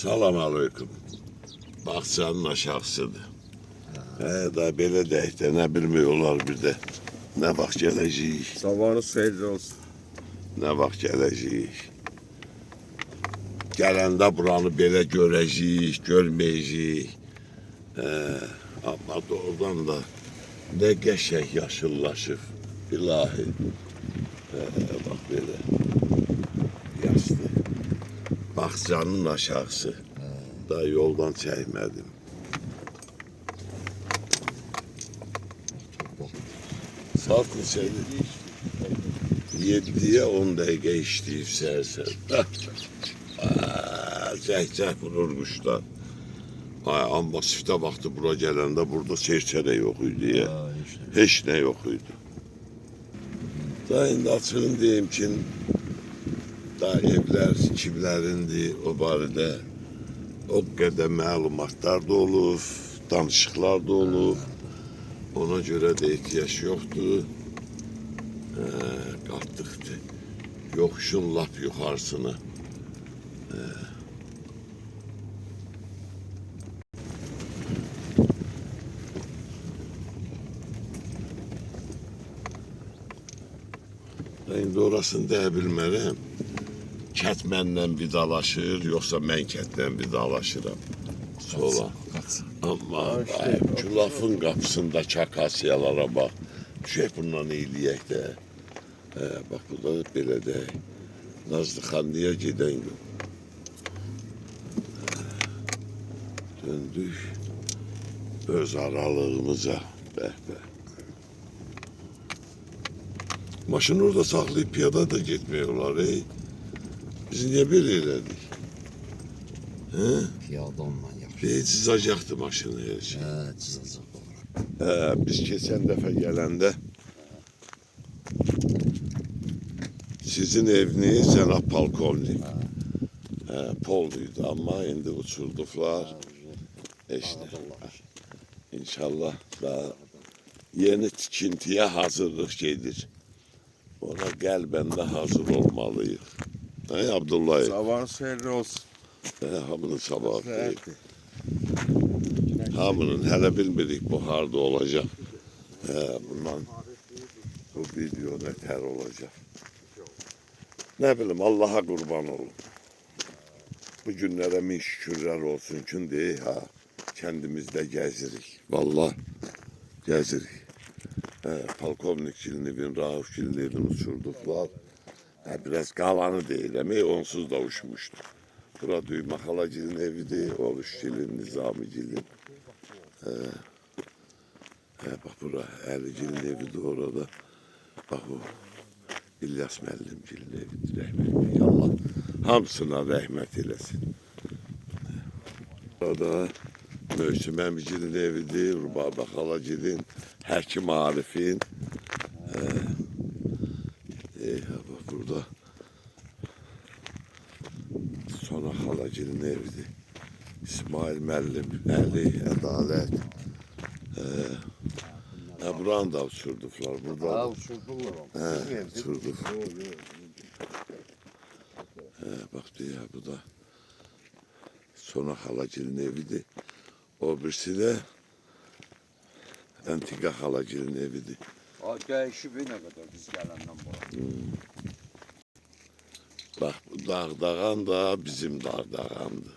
Salam aleyküm. Bağçanın aşağısıdır. Da belə deyək də, nə bilmək olar bir də. Nə vaxt gələcəyik, Sabahınız xeyirli olsun. nə vaxt gələcəyik. Gələndə buranı belə görəcəyik, görməyəcəyik. Amma doğrudan da nə qəşəng yaşıllaşıb, ilahi. Bax belə, yaslı. Bağçanın aşağısı. Daha yoldan çəkmədim. Saat neçədir? 7'ye 10 dəqiqə işləyib səhər-səhər. Cəhcəh vururmuşlar. Amma siftə vaxtı bura gələndə burada serçə də yox idi. Heç nə yox idi. Da indi açığın deyim ki, da evlər kimlərindir o barədə o qədər məlumatlar da olub, danışıqlar da olub. Ona görə də ehtiyac yoxdur. Qalxdıqdır. Yoxuşun lap yuxarısına. İndi orasını deyə bilmərəm. Kət məndən vidalaşır, yoxsa mən kətdən vidalaşıram. Sola. Amma külafın qapısındakı akasiyalara bax. Düşək bundan eyləyək də. Bax, bu da belə deyək. Nazlıxanlıya gedən gün. Döndük öz aralığımıza. Bəh. Maşını orada saxlayıb piyada da getmək olar. Biz niyə belə elədik? Piyada onunla yaxşı. Cızacaqdı maşını her şey. Cızacaq olur. Biz keçən dəfə gələndə sizin eviniz cənab polkovnik. Polduydu amma indi uçurduqlar. İnşallah daha yeni tikintiye hazırlıq gedir. Ona qəlbən də hazır olmalıyıq. Abdullah. Sabahınız xeyirli olsun. Hamının sabahı xeyir. Hamının hələ bilmirik bu harda olacaq. Bundan bu video nətər olacaq. Nə bilim, Allaha qurban olun. Bu günlərə min şükürlər olsun ki, kəndimizdə gəzirik. Vallahi gəzirik. Polkovnikçilin evin, Raufgilin evini uçurduqlar. Biraz qalanı deyirəm, onsuz da uçmuşdu. Bura Düymə xalagilin evidir, Oğuzgilin, Nizamigilin. Bax, bura Əligilin evidir orada. Bax, o İlyas müəllimgilin evidir, rəhmətli. Allah hamısına rəhmət eləsin. Burada Möhsüm əmigilin evidir, Rubabə xalagilin, Həkim Arifin. Bax, burada Sona xalagilin evidir. İsmail müəllim, Əli, Ədalət. Buranı da uçurduqlar. Uçurdular. Uçurduq. Bax, deyə, bu da Sona xalagilin evidir. O birisi də Əntiqə xalagilin evidir. Dəyişib nə qədər biz gələndən bura. Bax, bu dağdağan da bizim dağdağandır.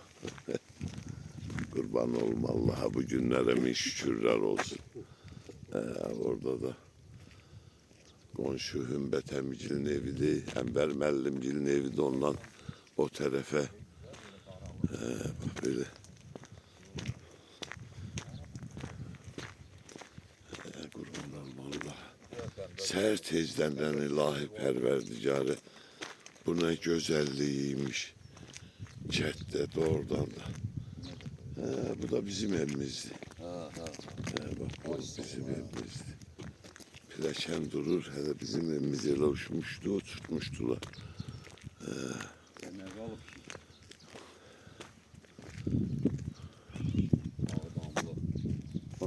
Qurban olum Allaha, bu günlərə min şükürlər olsun. Orada da qonşu Hümbət əmigilin evidir, Ənvər müəllimgilin evidir ondan o tərəfə. Bax, belə. Qurban olum Allaha. Səhər tezdən ilahi pərverdigarı. Bu nə gözəlliymiş. Kətdə doğrudan da. Bu da bizim evimizdir. Bak, bu bizim evimizdir. Pləkan durur, hələ bizim evimiz elə uçmuşdu, uçurtmuşdular.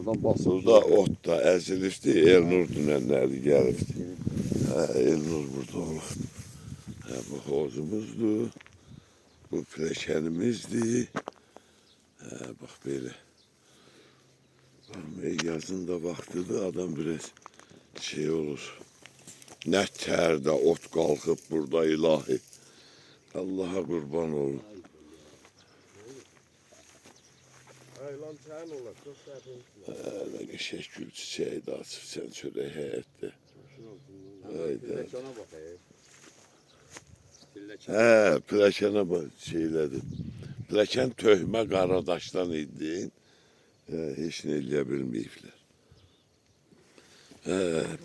Burada ot da əzilifdi, Elnur dünənləri gəlibdi. Elnur burada olur. Bu xozumuzdur, bu pləkanimizdir. Bak böyle. Yazın da vaktidir adam biraz şey olur. Ne terde ot kalkıp burada ilahi. Allah'a kurban olun. Aylan sen ola. Çok sert. Ne geçek gül çiçeği de açıp sen şöyle heyette. Haydi. Pillekana bak Pillekan. Plakana şeyledim. Plakan töhme qaradaşdan idin. Heç nə eləyə bilməyiblər.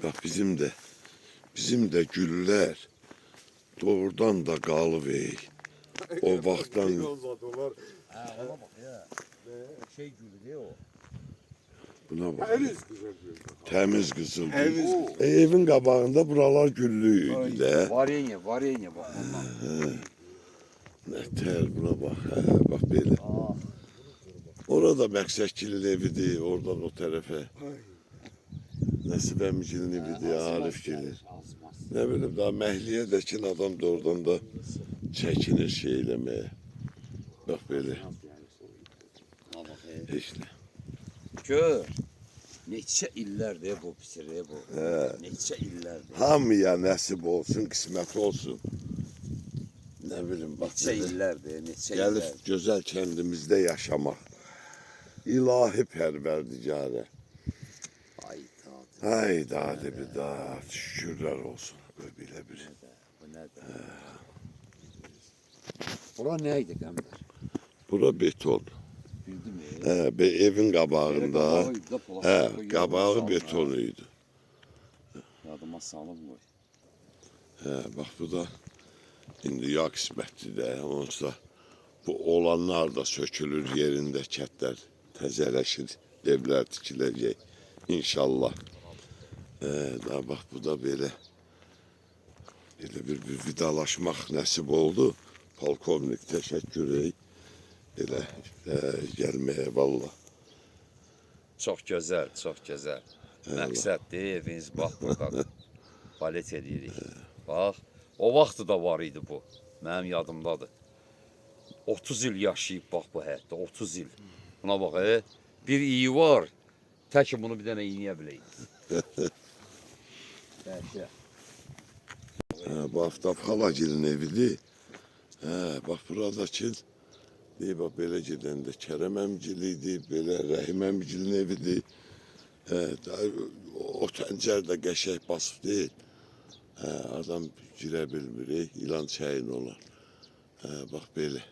Bak bizim de güller doğrudan da qalıb ey. O vaxtdan Ona bak ya. Şey gülü ne o? buna bak. Temiz güzel bir. Təmiz qızıl. Temiz gül. Evin qabağında buralar güllü idi də. Varenya bak ondan. Nə tər buna bax. Bax belə. Orada Məqsədgilin evidir, oradan o tərəfə. Nəsib əmgilin evidir, Arifgilin. Ne bileyim daha Məhliyədəkin adam da oradan da çəkinir şey eləməyə. Bax belə. Heç nə. Gör. Neçə illərdir bu pisirir bu. Neçə illərdir. Hamıya nəsib olsun, qismət olsun. Ne bileyim bax. Neçə illərdir, neçə Gəlib illərdir. gözəl kəndimizdə yaşamaq. İlahi pərverdigarə. Hay dadı bir dat, şükürlər olsun. Belə bir. Bu nədir? Bura nə idi Qəmbər? Bura beton. Bildin mi? Evin qabağında. Qabağı beton idi. Yadıma salım qoy. Bax bu da indi ya qismətdir də. Onsa bu olanlar da sökülür yerində kətlər təzələşir, evlər tikiləcək inşallah. Daha bax bu da belə bir vidalaşmaq nəsib oldu. Polkovnik təşəkkür ey. Elə gəlməyə valla. Çox gözəl, çox gözəl. Məqsəddir, eviniz bax burada. Balet edirik. Bax, o vaxtı da var idi bu. Mənim yadımdadır. 30 il yaşayıb bax bu həyətdə, 30 il. Buna bax, bir iyi var. Tək bunu bir dənə iynəyə biləyik. Dəhşət. Bu Aftap Xalagilin evidir. Bax buradakı bax belə gedəndə Kərəm əmgili idi, belə Rəhim əmgilin evidir. O pəncər də qəşəng basıb deyil. Adam girə bilmir, ilan çəyin olar. Bax belə.